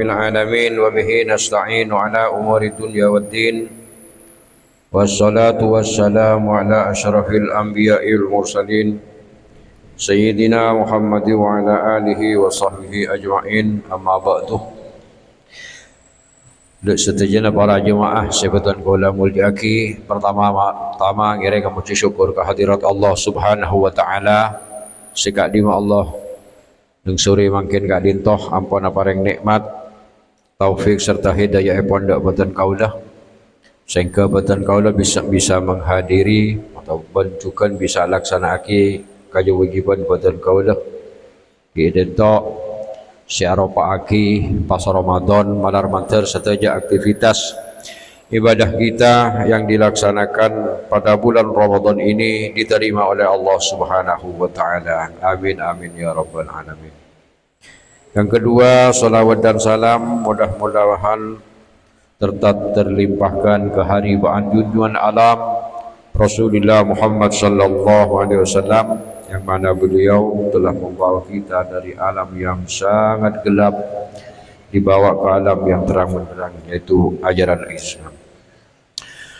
العالمين وبه نستعين على أمور الدنيا والدين والصلاة والسلام على أشرف الأنبياء والمرسلين سيدنا محمد وعلى آله وصحبه أجمعين أما بعد. Seterusnya para jemaah sebetan kula mulyaki, pertama ngira kamu syukur kehadirat Allah Subhanahu wa taala. Sikak dima Allah nang sore mangkin kak dintoh ampun apareng nikmat taufik serta hidayah pondok batan kaulah sehingga batan kaulah bisa menghadiri atau juga bisa laksanaki kewajiban batan kaulah di dintoh siaropa aki pas Ramadan malar manter setaja aktivitas ibadah kita yang dilaksanakan pada bulan Ramadan ini diterima oleh Allah Subhanahu wa taala. Amin amin ya rabbal alamin. Yang kedua, salawat dan salam mudah-mudahan terlimpahkan ke haribaan junjungan alam Rasulullah Muhammad sallallahu alaihi wasallam, yang mana beliau telah membawa kita dari alam yang sangat gelap dibawa ke alam yang terang benderang, yaitu ajaran Islam.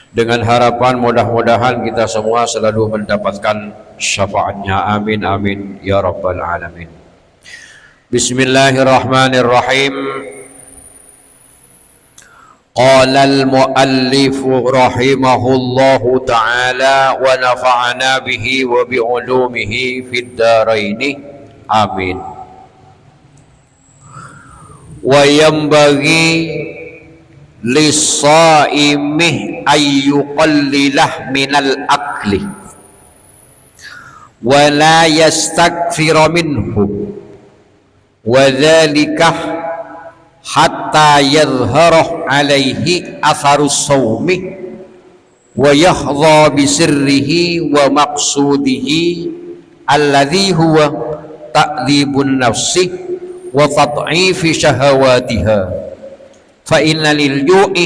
Dengan harapan mudah-mudahan kita semua selalu mendapatkan syafaatnya. Amin amin ya rabbal alamin. Bismillahirrahmanirrahim. Qala al-muallif rahimahullahu ta'ala wa nafa'ana bihi wa bi'ulumihi fid dharain. Amin. Wa yanbaghi lis-shaimi ayyuqallilah minal akli wa la yastakthira minhu wa dhalika hatta yadhhara alaihi atharus sawmi wa yahdha bisirrihi wa maqsudihi alladhi huwa ta'dhibun nafsi wa tad'ifi shahawatiha fa inna lil ju'i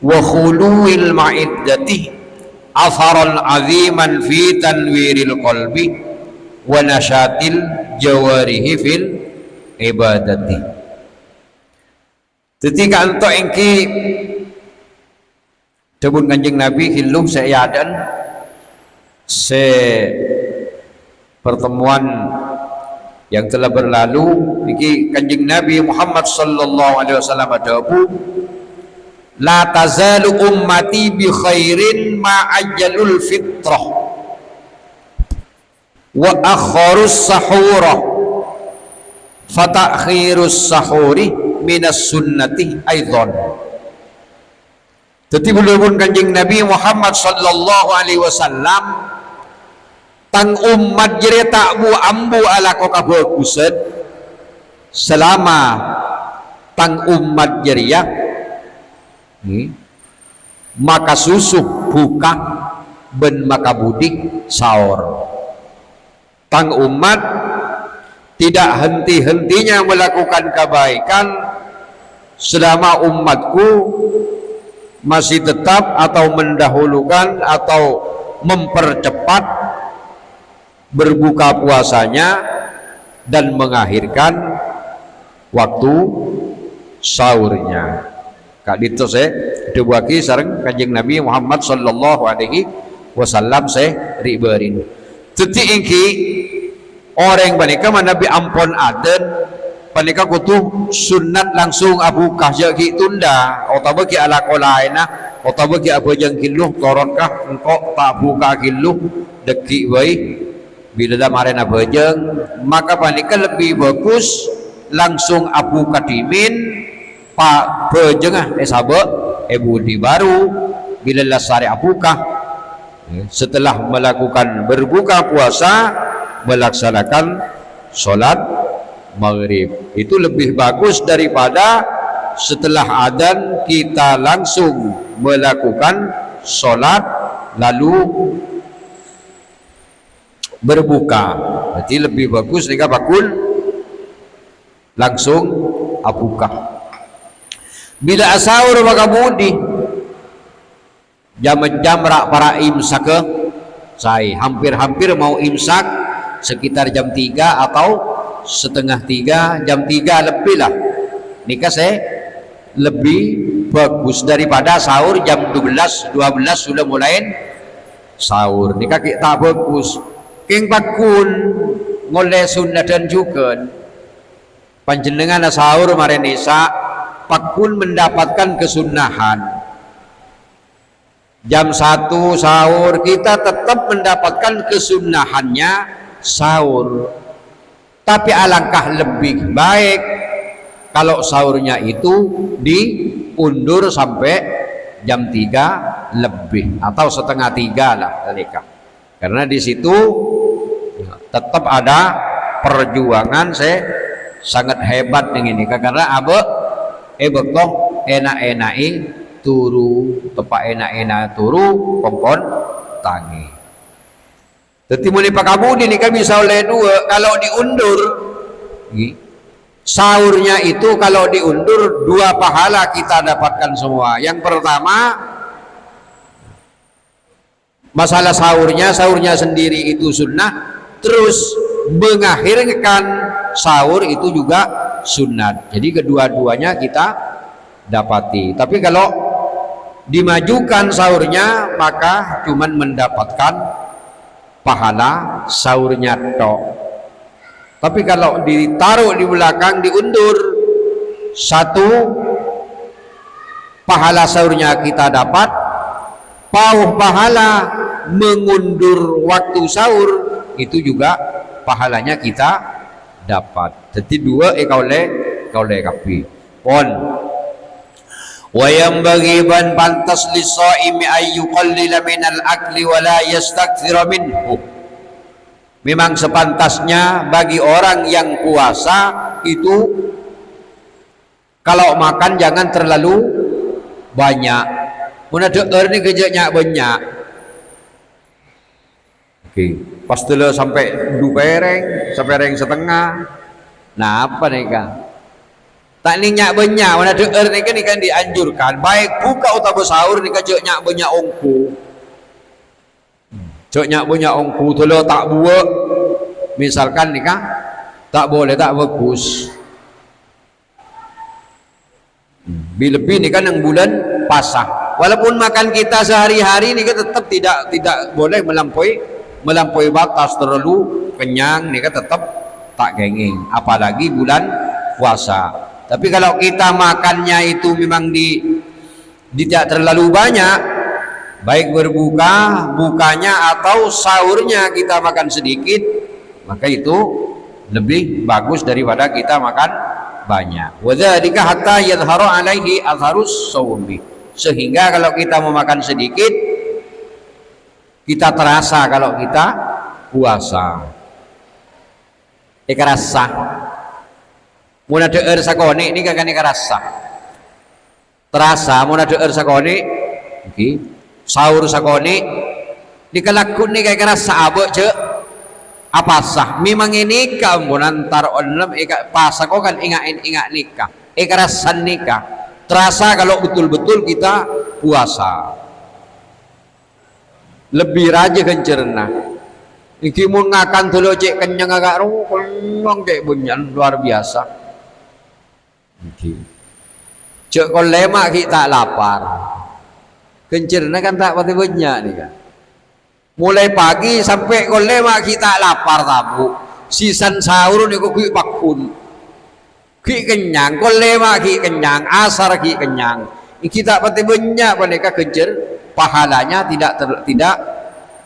wa khuluwil ma'iddati atharan 'aziman fi tanwiril qalbi wa nashatil jawarihi fil ibadati. Ketika anto engki debun Kanjeng Nabi hilum seyadan se pertemuan yang telah berlalu iki Kanjeng Nabi Muhammad sallallahu alaihi wasallam adabu la tazalu ummati bi khairin ma ajjalul fitrah wa akharus sahura fa ta'khirus sahuri minas sunnati aidan. Jadi belum Kanjeng Nabi Muhammad sallallahu alaihi wasallam tang umat jere tak bu ambu ala ko kabagusan selama tang umat jeriya maka susuh buka ben maka budik sahur. Tang umat tidak henti-hentinya melakukan kebaikan selama umatku masih tetap atau mendahulukan atau mempercepat berbuka puasanya dan mengakhirkan waktu sahurnya. Kak dito se dewaki sareng Kanjeng Nabi Muhammad sallallahu alaihi wasallam se riberin. Tuti ingki orang panika Nabi ampun aden panika kutu sunat langsung abu kahja ki tunda atau bagi ala kolaina atau bagi abu jeng kiluh toronkah engkau tak buka kiluh deki baik bila dah marena bejeng maka panika lebih bagus langsung abu kadimin pak bejeng sabe budi baru bila lasari abukah setelah melakukan berbuka puasa melaksanakan sholat maghrib. Itu lebih bagus daripada setelah adzan kita langsung melakukan sholat lalu berbuka. Berarti lebih bagus jika bakul langsung abuka. Bila sahur maka budi jam-jam rak para imsak saya hampir-hampir mau imsak sekitar jam 3 atau setengah 3, jam 3 lebih lah nikah saya lebih bagus daripada sahur jam 12 sudah mulai sahur. Nikah kita bagus king pakun ngoleh sunnah dan juga panjenengan sahur mare nisa pakun mendapatkan kesunahan. Jam 1 sahur kita tetap mendapatkan kesunahannya sahur. Tapi alangkah lebih baik kalau sahurnya itu diundur sampai jam 3 lebih atau setengah 3 lah mereka. Karena di situ tetap ada perjuangan saya sangat hebat dengan ini karena bekoh enak-enaki turu tepak enak-enak turu kompon tangi. Jadi mulai pak kamu ini kan bisa oleh dua kalau diundur sahurnya itu kalau diundur 2 pahala kita dapatkan semua. Yang pertama masalah sahurnya sendiri itu sunnah, terus mengakhirkan sahur itu juga sunat. Jadi kedua-duanya kita dapati. Tapi kalau dimajukan sahurnya maka cuman mendapatkan pahala sahurnya tok. Tapi kalau ditaruh di belakang diundur 1 pahala sahurnya kita dapat, pauh pahala mengundur waktu sahur itu juga pahalanya kita dapat. Jadi 2 kaule kapi pon. Wa yanbaghi ban pantas lis-shaimi ay yuqallila minal akli wa la yastakthira minhu. Memang sepantasnya bagi orang yang puasa itu kalau makan jangan terlalu banyak. Mun deueur ni gejeknya banyak. Oke, pas dulu sampai 2 pereng setengah. Nah, apa nih Kang? Tak ninyak banyak, mana deueur ni kan dianjurkan baik buka atau sahur ni kejek nyak banyak ongku. Cek nyak banyak ongku telo tak buat. Misalkan ni kan tak boleh tak bagus. Lebih ni kan yang bulan pasah. Walaupun makan kita sehari-hari ni kan tetap tidak boleh melampaui batas terlalu kenyang ni kan tetap tak gengeng. Apalagi bulan puasa. Tapi kalau kita makannya itu memang tidak terlalu banyak, baik bukanya atau sahurnya kita makan sedikit, maka itu lebih bagus daripada kita makan banyak. Wadzalika hatta yadhharu alaihi atharus shaumi. Sehingga kalau kita mau makan sedikit, kita terasa kalau kita puasa. Ikarasa. Muna deueur sakone ini kakane karasa. Terasa muna deueur sakone iki sahur sakone dikalakun ni kayak karasa abek ce apa sah memang ini kamu antar onlem pas kok kan ingat nikah karasan nikah terasa kalau betul-betul kita puasa lebih raja kencerna iki mun ngakan dulu cek kenyang agak kenyang kayak bunyan luar biasa. Cek kon lemak kita lapar kencerna kan tak pati banyak nih kan mulai pagi sampai kon lemak kita lapar tabu sisan sahur nih kok pakun ki kenyang kon lemak ki kenyang asar ki kenyang kita pati banyak mereka kencer pahalanya tidak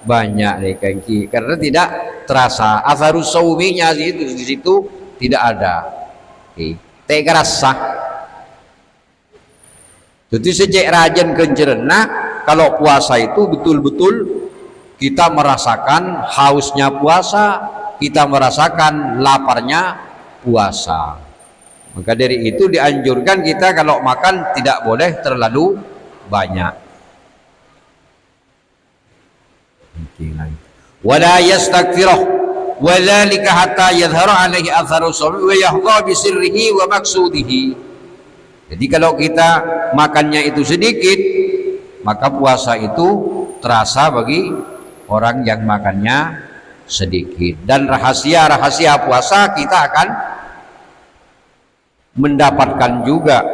banyak nih kan karena tidak terasa asarus sauminya di situ tidak ada. Teh kerasa. Jadi sejak rajin kencerna kalau puasa itu betul-betul kita merasakan hausnya puasa, kita merasakan laparnya puasa. Maka dari itu dianjurkan kita kalau makan tidak boleh terlalu banyak. Wala yastakthirah wadzalika hatta yadhhara alaihi atharu shaumi wa yahdha bi sirrihi wa maqsudihi. Jadi kalau kita makannya itu sedikit maka puasa itu terasa bagi orang yang makannya sedikit dan rahasia puasa kita akan mendapatkan juga,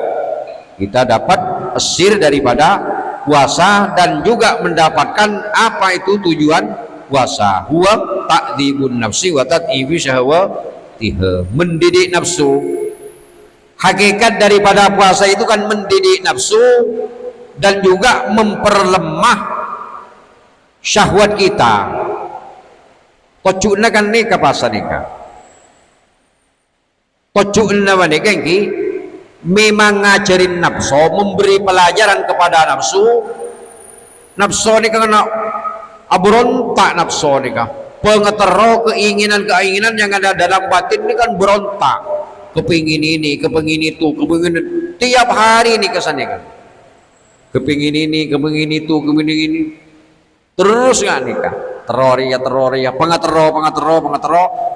kita dapat asir daripada puasa dan juga mendapatkan apa itu tujuan puasa, huwa ta'dzibun nafsi wa tat'ibi syahwatiha, mendidik nafsu. Hakikat daripada puasa itu kan mendidik nafsu dan juga memperlemah syahwat kita. Tocukna kan ni kapasa nika, tocukna manika ki memang ngajarin nafsu, memberi pelajaran kepada nafsu. Nafsu ni kena berontak, nafsu ni kan pengetero keinginan-keinginan yang ada dalam batin ni kan berontak, kepingin ini, kepingin itu, kepingin tiap hari ni kesannya kan, kepingin ini, kepingin itu, kepingin ini, terus nggak nikah, teroria, pengetero,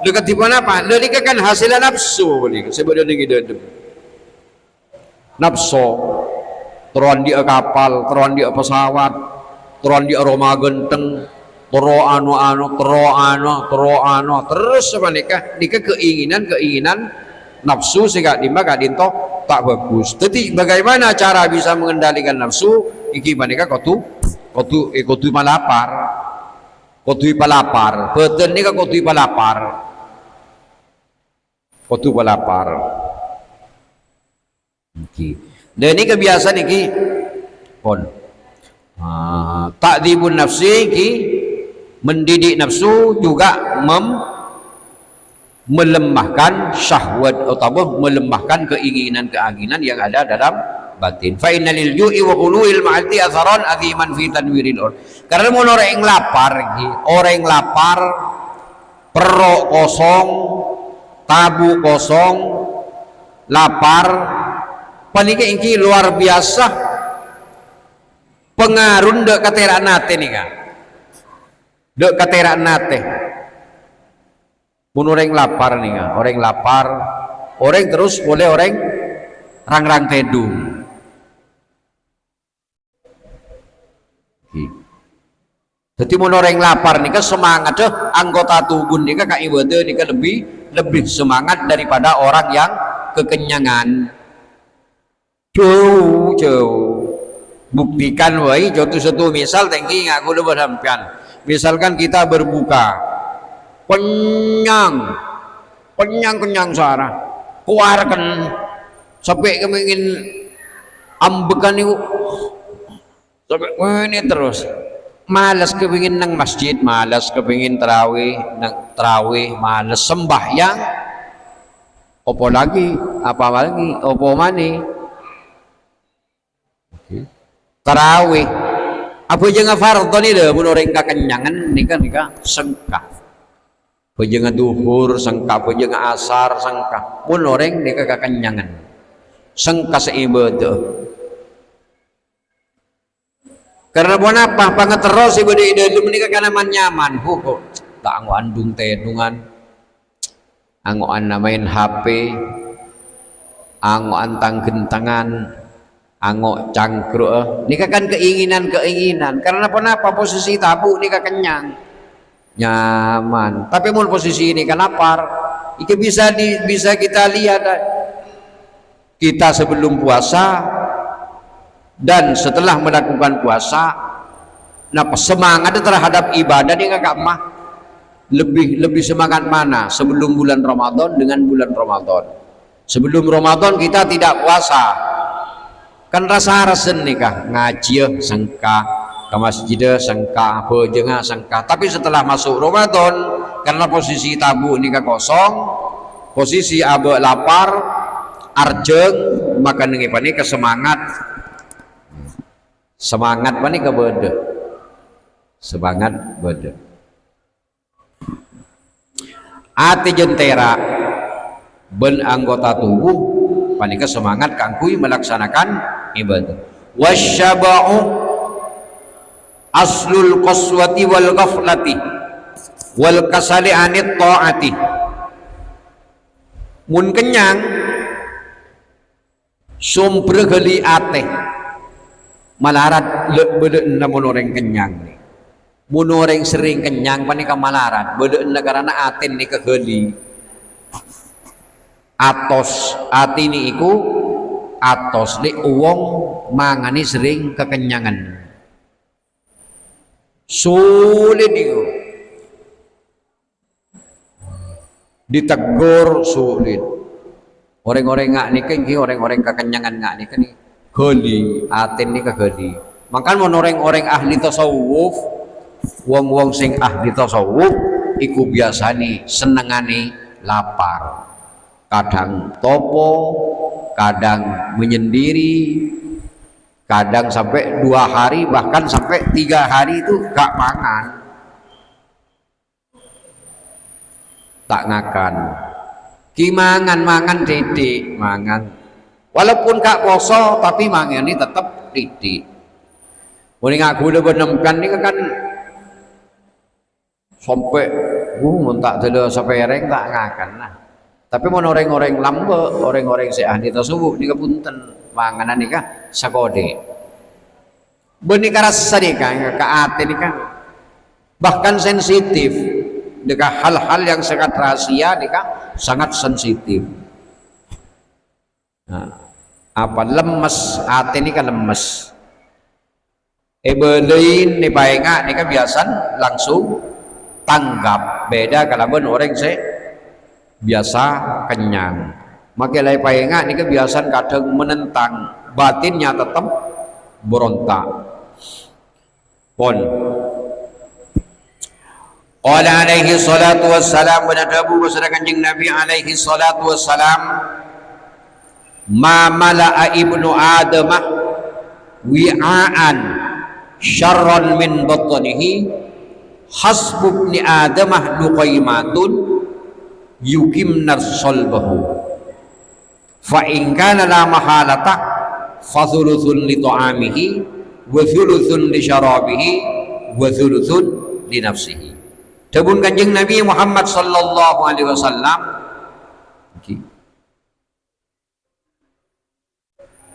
dekat di mana apa? Dekat kan hasilnya nafsu ni, sebab dia nafsu, teruan dia kapal, teruan dia pesawat, teruan dia rumah genteng, tero terus apa nikah keinginan nafsu sehingga dimaka dinto tak bagus. Jadi bagaimana cara bisa mengendalikan nafsu? Iki manika kotu malapar, kotu palapar, beten nika kotu palapar. Iki. Dan ini kebiasaan iki pon. Ta'dzibun nafsi iki mendidik nafsu juga melemahkan syahwat atau melemahkan keinginan yang ada dalam batin. Fa innal ju'i wa quluil ma'ati atharan aziman fi tanwiril ur. Karena mun orang yang lapar iki, orang yang lapar, perut kosong, tabu kosong, lapar, paling iki luar biasa pengaruh dek katerak nate nih kan, dek katerak nate. Mun orang lapar nih kan, orang lapar, orang terus boleh orang rang-rang tedung. Jadi mun orang lapar nih kan semangat deh, anggota tubuh nih kan ibadah nih kan lebih semangat daripada orang yang kekenyangan. Jauh. Buktikan wai satu misal tengki ngaku lu berhampian. Misalkan kita berbuka, kenyang sarah, keluarkan sampai kemingin ambekan itu, sampai ini terus. Malas kepingin nang masjid, malas kepingin terawih, malas sembahyang. Opo lagi, opo mani? Tarawih apa jangan fardhu ni dah mun orang kekenyangan nikah sengkah apa jangan duhur sengkah apa jangan asar sengkah mun orang nikah kekenyangan sengkah seibadah karena buat apa pangat terus ibadah itu menikah karena nyaman tak anggo andung tedungan anggo main HP anggo antang gentangan angok cangkruk nikah kan keinginan karena apa posisi tabu nikah kenyang nyaman tapi mun posisi ini kan lapar itu bisa kita lihat kita sebelum puasa dan setelah melakukan puasa semangat terhadap ibadah ini agak mah lebih semangat mana sebelum bulan Ramadan dengan bulan Ramadan. Sebelum Ramadan kita tidak puasa kan rasa-rasen nikah ngaji sengkah ke masjid sengkah bojengah sengkah tapi setelah masuk Ramadan karena posisi tabu nikah kosong posisi abe lapar arjeng maka nengi pani kesemangat pani kebede semangat bede ati jentera ben anggota tubuh panika semangat kangkui melaksanakan ibadah. Wasyaba'u aslul qaswati wal ghaflati wal kasali anit ta'ati. Mun kenyang sumber geli ate malarat bedeun mun orang kenyang nih. Mun orang sering kenyang panika malarat bedeun karena aten nih kegeli. atos atini iku atos li wong mangani sering kekenyangan sulit itu ditegur sulit orang-orang ngak nih orang-orang kekenyangan ngak nih kan geli atin nih kegeli makanya orang-orang ahli tasawuf wong-wong sing ahli tasawuf iku biasane senengane lapar kadang topo kadang menyendiri kadang sampai 2 hari bahkan sampai 3 hari itu gak mangan tak ngakan mangan titik mangan walaupun gak poso tapi mangan ini tetap titik mending aku udah benemkan ini kan sampai tak ada sampai reng tak ngakan nah tapi mau orang-orang lambe orang-orang si ahli tasawuf ini punten manganan ini kah sakode benih rasa nih kan ke ate nih kan bahkan sensitif dengan hal-hal yang sangat rahasia nih kan sangat sensitif nah, apa lemes ate ini kan lemes belain nih baenga nih kan biasa langsung tanggap beda kalau orang saya biasa kenyang maka lai payenga ini kebiasaan kadang menentang batinnya tetap berontak pon qala alaihi salatu wassalam menadabu bersama kanjeng Nabi alaihi salatu wassalam ma mala'a ibnu adamah wi'aan syarran min batnihi hasbu ibni adamah luqaymatun yukimna solbahu fa in kana la mahalata fa thuluthun li ta'amihi wa thuluthun li syarabihi wa thuluthun li nafsihi tabun kanjeng Nabi Muhammad sallallahu alaihi wasallam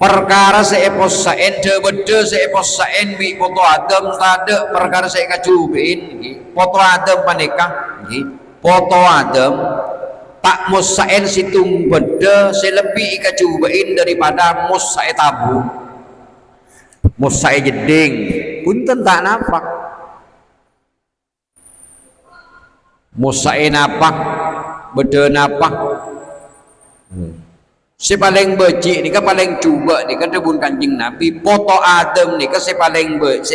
perkara seepos saen debede seepos saen bi poto adam tade perkara saya kacubin poto adam panikah poto adam tak musain situng beda selebih ikacubain daripada musai tabu musai jeding punten tak napak musai napak beda napak si paling becik ni kan paling cuba ni kan debun kanjeng Nabi poto adam ni kan si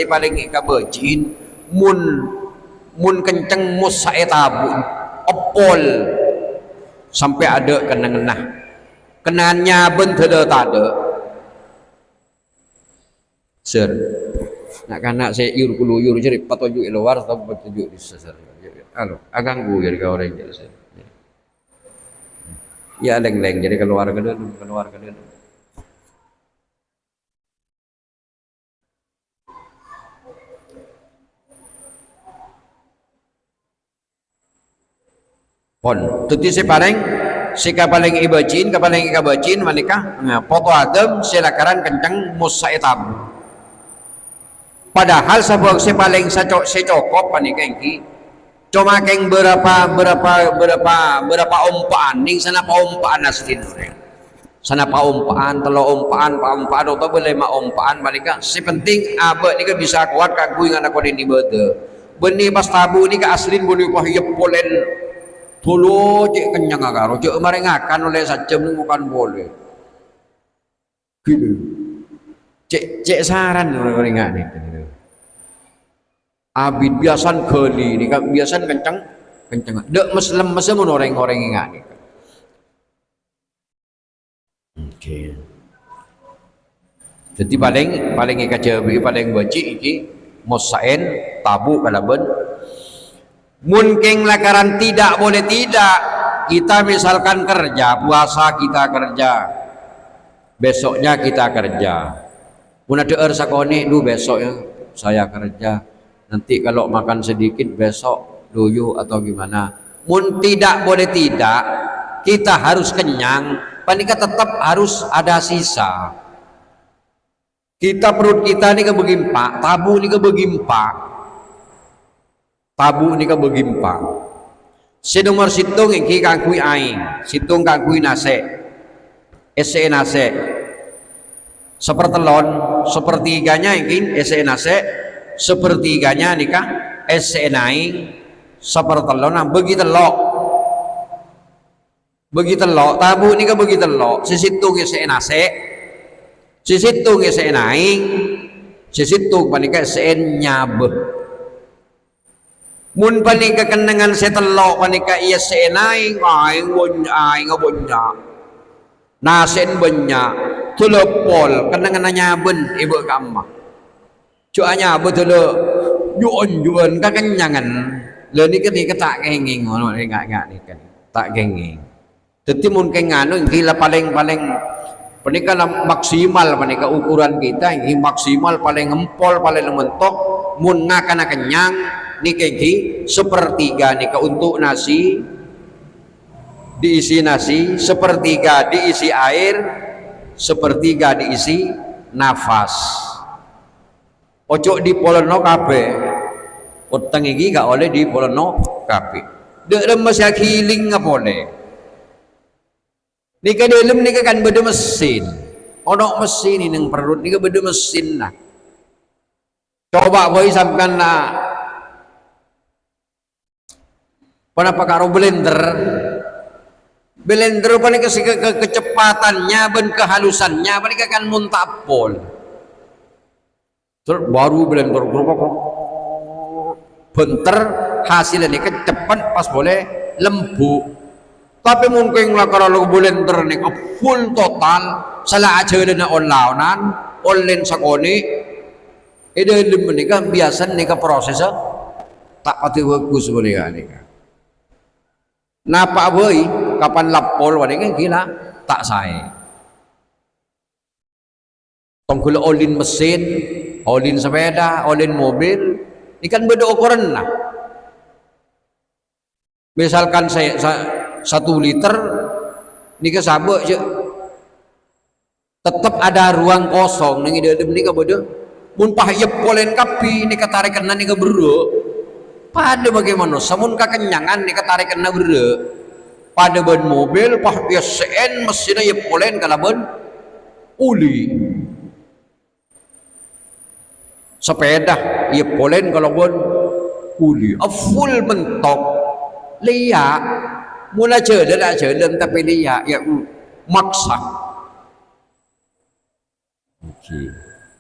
paling ika becin mun kenceng musai tabu opol sampai ada kenang-kenah kenannya bentada tade ser nak kanak saya yur kuluyur jadi patujuk luar atau patujuk di sesar alo aganggu jadi kau orang jadi ya leng-leng jadi keluar ke dalam pon tuti si paling ibacin kapaling ikabacin manikah poto adam silakaran kencang musaitab padahal sabuk si paling secokop panikah ini cuma keng berapa umpaan ning sana pa umpaan aslin sana pa umpaan telo umpaan atau boleh ma umpaan manikah si penting abe ni bisa kuat kaguing anak ko din ibade benih pas tabu ni ka aslin boleh pa yepolen tolo cek kenyang agaro cek marengakan oleh sajam ni bukan boleh gitu cek saran orang ingat ni abid biasan geli ni kan biasan kencang dek mesem orang ingat ni oke jadi paling ikacebi paling baci iki mosain tabu kalaben mungkin lakaran tidak boleh tidak kita misalkan kerja puasa kita kerja besoknya kita kerja pun ada sakoni lu besoknya saya kerja nanti kalau makan sedikit besok dulu atau gimana mun tidak boleh tidak kita harus kenyang panika tetap harus ada sisa kita perut kita ini kebegimpa tabu ini kebegimpa tabu ni ka begimpa Si nomor situng iki kangkui aing, situng kangkui nase, ese nase. Sepertelon, sepertiganya iki ese nase, sepertiganya nikah ese naing, sepertelon nah begitu lo. Begitu lo, tabu nikah begitu lo, si situng ese nase, si situng ese naing, si situng panika ese nyabe. Mun panika kenangan setelo panika iya senaing aing ngobonya nasen benya telepol kenangan nyaben ibu kamma cuanya betul juon kakenyangan le nika tak kenging ngono enggak nika tak kenging dadi mun kengano gila paling panika maksimal panika ukuran kita ini maksimal paling ngempol paling mentok mun ngakana kenyang nika iki sepertiga nika untuk nasi diisi nasi, sepertiga diisi air, sepertiga diisi nafas. Ojo di polono kabeh. Utang iki gak oleh di polono kabeh. Dek lemes ya healing nggak boleh. Nika dalam nika kan beda mesin. Ono mesin ini yang perut nika beda mesin lah. Coba boy sampean lah. Kenapa karo blender paling kecepatannya dan kehalusannya paling akan muntapol terus baru blender bentar hasilnya ini kecepat pas boleh lembut tapi mungkin lah kalau blender ini full total salah aja na onlaunan online sakoni itu menikah biasa nikah prosesnya tak pati bagus boleh kan napa boy kapan lapol wani kan gila tak saya tongkul olin mesin olin sepeda olin mobil ini kan beda ukuran lah misalkan saya 1 liter ini ke sabuk tetap ada ruang kosong ini dia beda mun pahayep polen kapi ini ketarikan ini ke berdua pada bagaimana samun kekenyangan nih ketarik kena berde pada ban mobil pah biasaan mesinnya ya polen kalau ban uli sepeda ya polen kalau ban uli full mentok liak mula jalan tapi liak ya maksa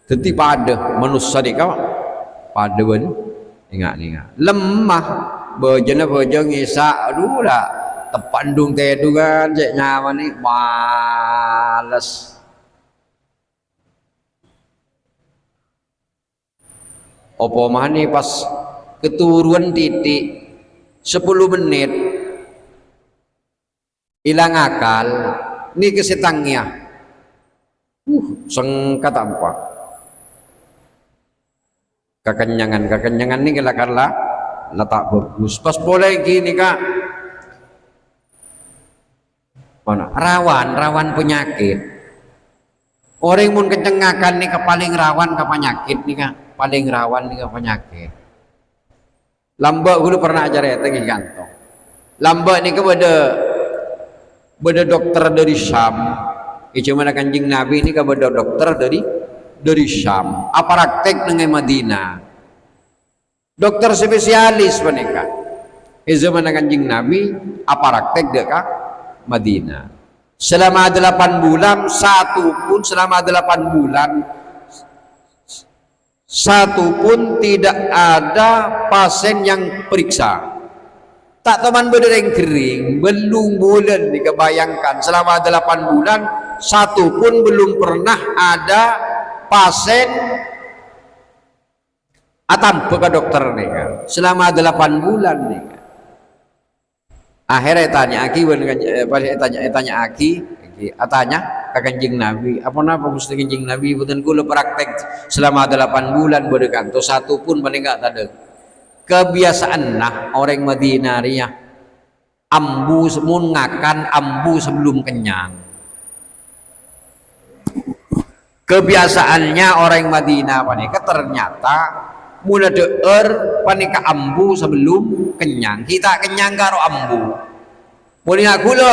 jadi pada manusia nih kau pada ban ingat lemah bojana bojong isa aduh lah tepandung tedu kan cek nyawa nih males opo mah nih pas keturuan titik 10 menit hilang akal nih kesetangnya sengkat apa kekenyangan ini kala letak bagus pas boleh gini kak mana rawan penyakit orang mun kecengakan nih paling rawan ke penyakit nih kak paling rawan nih ke penyakit lambak dulu pernah ajar ya tinggi kantong lambak nih ke beda dokter dari Syam cuma kanjeng Nabi ini ke beda dokter dari Syam apa praktek dengan Madinah dokter spesialis menikah zaman kanjeng Nabi apa praktek dekat Madinah selama 8 bulan selama 8 bulan satu pun tidak ada pasien yang periksa tak teman bedereng kering belum bulan dikebayangkan selama 8 bulan satu pun belum pernah ada pasien atam ke dokter nih kan selama 8 bulan nih kan akhirnya tanya aki tanya aki tanya ke kanjeng Nabi apa napa Gusti kanjeng Nabi boten kula praktek selama 8 bulan bodekan to satu pun paling enggak ada kebiasaan nah orang Madinah ria ambu semun ngakan ambu sebelum kenyang kebiasaannya orang Madinah panika ternyata mula deer panika ambu sebelum kenyang. Kita kenyang karo ambu. Mula gula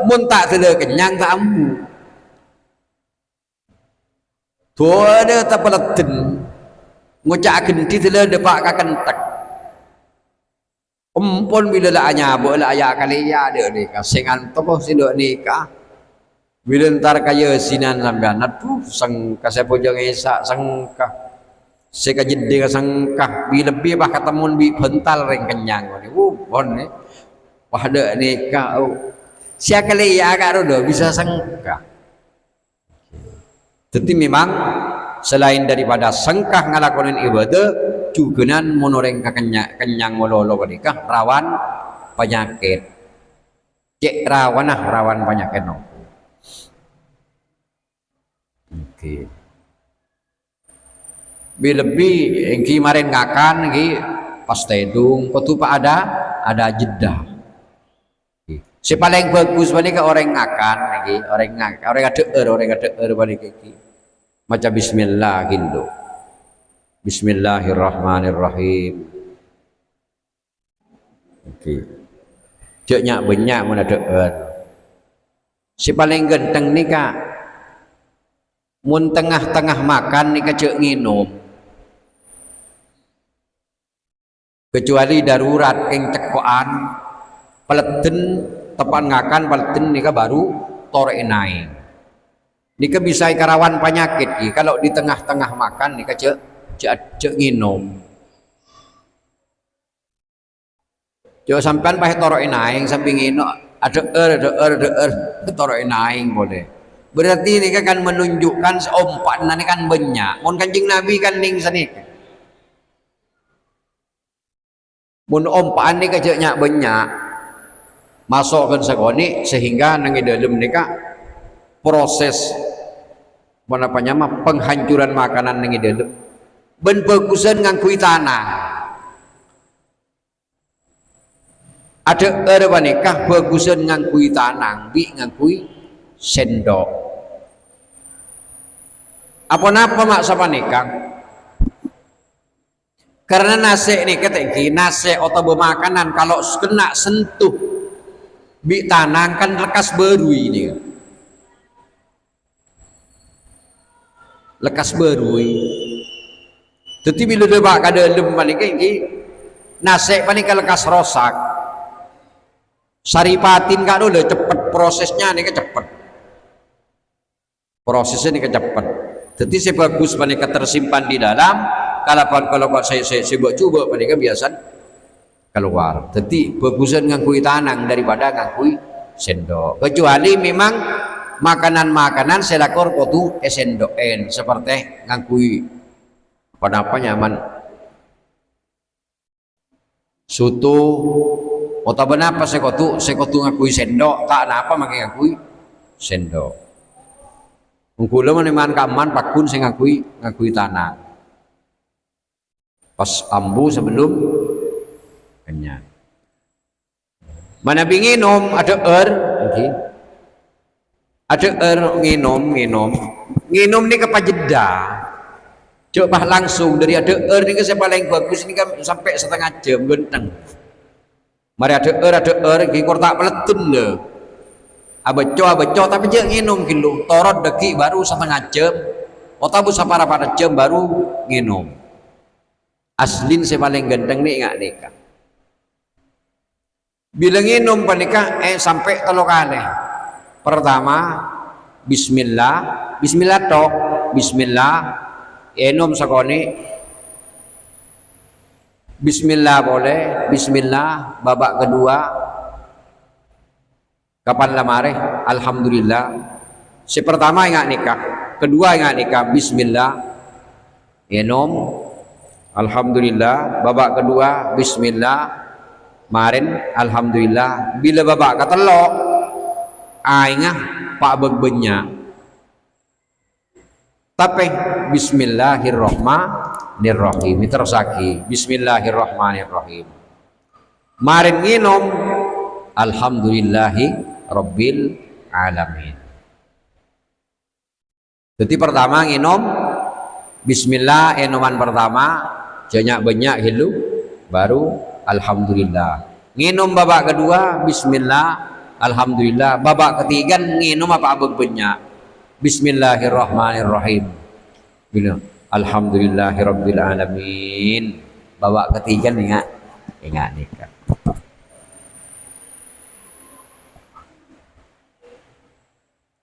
mun tak tele kenyang tak ambu. Tu ada tak peleten. Ngucak genti tele depak ka kentek. Umpun bila la nyabuk la aya kali ya de ni sing antoh sindok nikah. Bila ntar kaya sinan sampean atuh sang kasepo jeung esak sangkah. Seka jede ka sangkah bi lebih bah ketemu bi bental ring kenyang ni. Pon ni. Wah de nikah. Sia kali ya karo do bisa sangkah. Jadi memang selain daripada sangkah ngalakonin ibadah jugenan monoreng kenyang mololo nikah rawan penyakit. Cek rawan penyakit no. Oke. Lebih engki kemarin ngakan engki pas tedung ketupa ada jeda. Si paling bagus bani ke orang ngakan engki orang adeer bani iki. Maca bismillah gitu. Bismillahirrahmanirrahim. Oke. Cek nyak banyak mun adeer. Si paling genteng nika mun tengah-tengah makan nika cek nginum. Kecuali darurat ing cekokan peleten tepan ngakan peleten nika baru torek naik. Nika bisa karawan penyakit kalau di tengah-tengah makan nika cek nginum. Cek sampean pahe torek naik samping nginum adeer torek naik boleh. Berarti ini kan menunjukkan seompat nanti kan banyak. Mun Kanjeng Nabi kan ning sanika. Mun ompaan ni keceknya banyak. Masukkan sekoni sehingga nang dalam nika proses apa nama penghancuran makanan nang dalam. Ben bagusan ngangkui tanah. Ada erba nikah bagusan ngangkui tanah, bi ngangkui sendok. Apa-apa mak sapa nikah? Karena nasi ini ketinggi nasi atau makanan kalau kena sentuh bi tanah kan lekas berui ini. Lekas berui. Jadi bila dia bak kada lem paling ini nasi paling lekas rosak. Saripatin kado le cepet prosesnya ini cepet. Prosesnya ini cepet. Jadi sebagus panika tersimpan di dalam kalau saya coba panika biasa keluar. Jadi bagusan ngangkui tanang daripada ngangkui sendok. Kecuali memang makanan-makanan selakor kotu sendoken seperti ngangkui apa nyaman soto atau benapa sekotu ngangkui sendok tak apa makai ngangkui sendok. Mengkula meneman kaman pakun sing ngakui tanah. Pas ambu sebelum kenyang. Mana binginom ada okay. Ada nginom ni kepajeda. Coba langsung dari ada ni ke paling bagus ni kan sampai setengah jam genteng. Mari ada kikor tak peletun le. Abeco tapi je nginum kilo torot deki baru setengah jam otabu sapara pada jam baru nginum aslin saya paling ganteng nih nggak nikah bila nginum panikah sampai telo kali pertama bismillah tok bismillah enum sakoni bismillah boleh bismillah babak kedua kapan lamare alhamdulillah si pertama ingat nikah kedua ingat nikah bismillah enom alhamdulillah babak kedua bismillah marin alhamdulillah bila babak katelok ingah pak begbenya tapi bismillahirrahmanirrahim terusaki bismillahirrahmanirrahim marin nginom alhamdulillahi Rabbil alamin. Jadi pertama nginom bismillah enoman pertama banyak hilu baru alhamdulillah. Nginum babak kedua bismillah alhamdulillah. Babak ketiga nginum apa banyak bismillahirrahmanirrahim. Bila alhamdulillahirabbil alamin. Babak ketiga ingat nikah.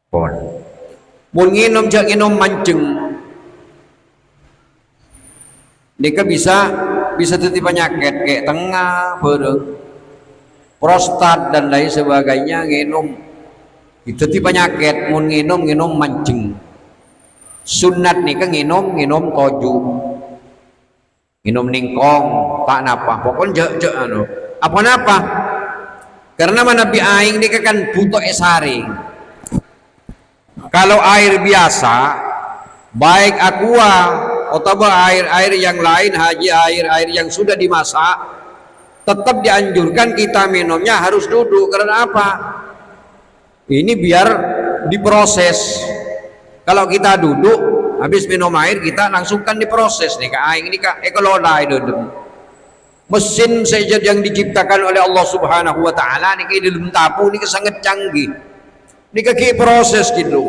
Pon. Mun nginum jak nginum mancing. Nika bisa jadi penyakit kayak tengah, bereng, prostat dan lain sebagainya nginum. Itu jadi penyakit mun nginum mancing. Sunat nika nginum toju. Nginum ningkong, tak napa. Pokoknya anu. Apa napa? Karena Nabi aing nika kan butuh esaring. Kalau air biasa, baik aqua atau air-air yang lain, haji air-air yang sudah dimasak, tetap dianjurkan kita minumnya harus duduk. Karena apa? Ini biar diproses. Kalau kita duduk, habis minum air kita langsungkan diproses nih kak aing ini kak ekolola itu. Mesin saja yang diciptakan oleh Allah Subhanahu Wa Taala nih di dalam tapu nih sangat canggih. Nih kaki proses gitu.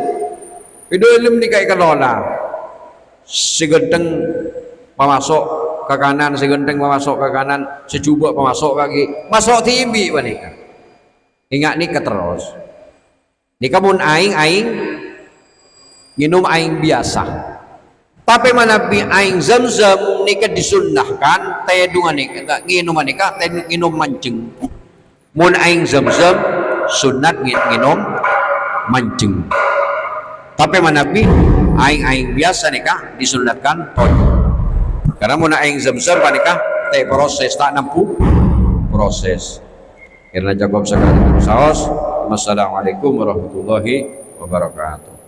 Itu ilmu nih kak ekolola. Segedeng pemasok ke kanan, segedeng pemasok ke kanan, secuba pemasok kaki, masuk tibi wanita. Ingat nih terus. Nih kamu aing minum aing biasa. Tapi mana bi aing zam-zam nika disunnahkan teh dungan nika nginum nika teh nginum mancing. Mun aing zam-zam sunat nginum mancing. Tapi mana bi aing biasa nika disunatkan toju. Karena mun aing zam-zam nika teh proses tak nampu proses. Karena Jacob sekali saos. Wassalamualaikum warahmatullahi wabarakatuh.